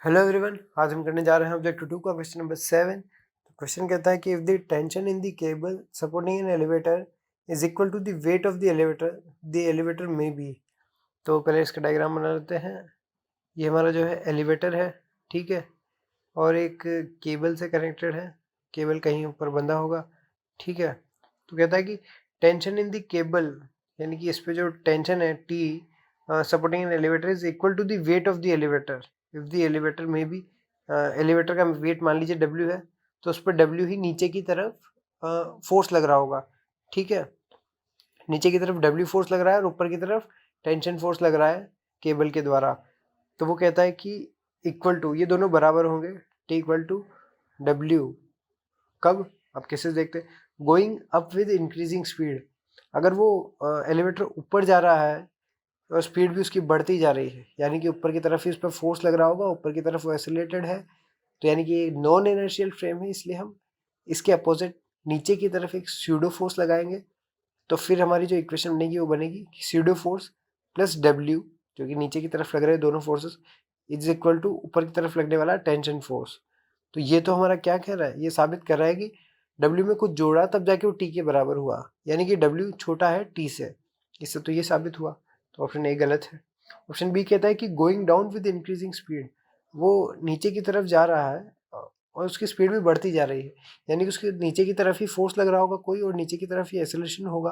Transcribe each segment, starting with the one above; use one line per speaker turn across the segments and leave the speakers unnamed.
Hello everyone, आज हम करने जा रहे हैं ऑब्जेक्टिव 2 का क्वेश्चन नंबर 7। तो क्वेश्चन कहता है कि if the tension in the cable supporting an elevator is equal to the weight of the elevator may be. तो पहले इसका डायग्राम बना लेते हैं। ये हमारा जो है एलिवेटर है, ठीक है, और एक केबल से कनेक्टेड है। केबल कहीं ऊपर बंधा होगा, ठीक है। तो कहता है कि टेंशन इन द केबल, यानी कि इस पे जो टेंशन है T supporting an elevator is equal to the weight of the elevator. If the elevator may be elevator का वेट मान लीजिए W है, तो उस पर W ही नीचे की तरफ फोर्स लग रहा होगा, ठीक है। नीचे की तरफ W फोर्स लग रहा है और ऊपर की तरफ टेंशन फोर्स लग रहा है केबल के द्वारा। तो वो कहता है कि इक्वल टू, ये दोनों बराबर होंगे, T इक्वल टू W। कब? आप कैसे देखते हैं, going up with increasing speed. अगर वो एलिवेटर ऊपर जा रहा है और स्पीड भी उसकी बढ़ती जा रही है, यानी कि ऊपर की तरफ ही उस पर फोर्स लग रहा होगा, ऊपर की तरफ वो एक्सीलरेटेड है, तो यानी कि नॉन इनर्शियल फ्रेम है, इसलिए हम इसके अपोजिट नीचे की तरफ एक स्यूडो फोर्स लगाएंगे। तो फिर हमारी जो इक्वेशन बनेगी वो बनेगी स्यूडो फोर्स प्लस W, जो कि नीचे की तरफ लग रहे हैं दोनों फोर्सेस, इज इक्वल टू ऊपर की तरफ लगने वाला टेंशन फोर्स। तो ये तो हमारा क्या कह रहा है, ये साबित कर रहा है कि W में कुछ जोड़ा तब जाके वो T के बराबर हुआ, यानी कि W छोटा है T से। इससे तो ये साबित हुआ, तो ऑप्शन ए गलत है। ऑप्शन बी कहता है कि going down with increasing speed, वो नीचे की तरफ जा रहा है और उसकी स्पीड भी बढ़ती जा रही है, यानी कि उसके नीचे की तरफ ही फोर्स लग रहा होगा कोई और नीचे की तरफ ही एक्सेलरेशन होगा,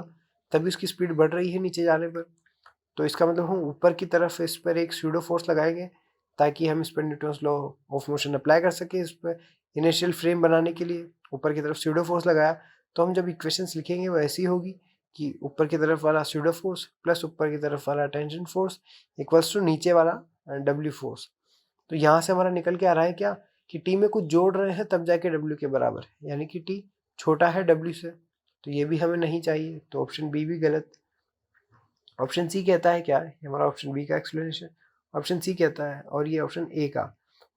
तभी उसकी स्पीड बढ़ रही है नीचे जाने पर। तो इसका मतलब हम ऊपर की तरफ इस पर एक स्यूडो फोर्स लगाएंगे ताकि हम इस पर Newton's law of motion apply कर सके। इस पर इनिशियल फ्रेम बनाने के लिए ऊपर की तरफ स्यूडो फोर्स लगाया, तो हम जब इक्वेशंस लिखेंगे वो ऐसी होगी कि ऊपर की तरफ वाला स्यूडो फोर्स प्लस ऊपर की तरफ वाला टेंशन फोर्स इक्वल्स टू नीचे वाला W फोर्स। तो यहाँ से हमारा निकल के आ रहा है क्या, कि टी में कुछ जोड़ रहे हैं तब जाके W के बराबर है, यानी कि टी छोटा है W से, तो ये भी हमें नहीं चाहिए, तो ऑप्शन बी भी गलत। ऑप्शन सी कहता है क्या है, हमारा ऑप्शन बी का एक्सप्लेनेशन। ऑप्शन सी कहता है और ये ऑप्शन ए का।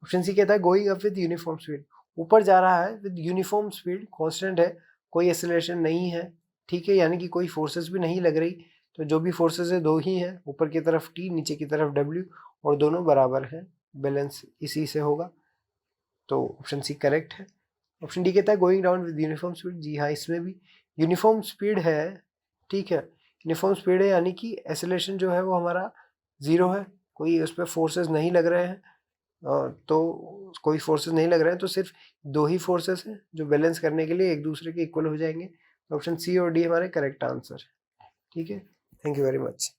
ऑप्शन सी कहता है going up with uniform speed, ऊपर जा रहा है विद यूनिफॉर्म स्पीड, कांस्टेंट है, कोई एक्सेलरेशन नहीं है, ठीक है, यानी कि कोई फोर्सेस भी नहीं लग रही। तो जो भी फोर्सेस है दो ही हैं, ऊपर की तरफ टी नीचे की तरफ W, और दोनों बराबर हैं, बैलेंस इसी से होगा। तो ऑप्शन सी करेक्ट है। ऑप्शन डी कहता है going down with uniform speed, जी हाँ, इसमें भी यूनिफॉर्म स्पीड है, ठीक है। यूनिफॉर्म स्पीड है यानी कि एक्सेलरेशन जो है वो हमारा जीरो है, कोई उस पर फोर्सेस नहीं लग रहे हैं। तो कोई फोर्सेस नहीं लग रहे हैं, तो सिर्फ दो ही फोर्सेस हैं जो बैलेंस करने के लिए एक दूसरे के इक्वल हो जाएंगे। ऑप्शन सी और डी हमारे करेक्ट आंसर, ठीक है। Thank you very much.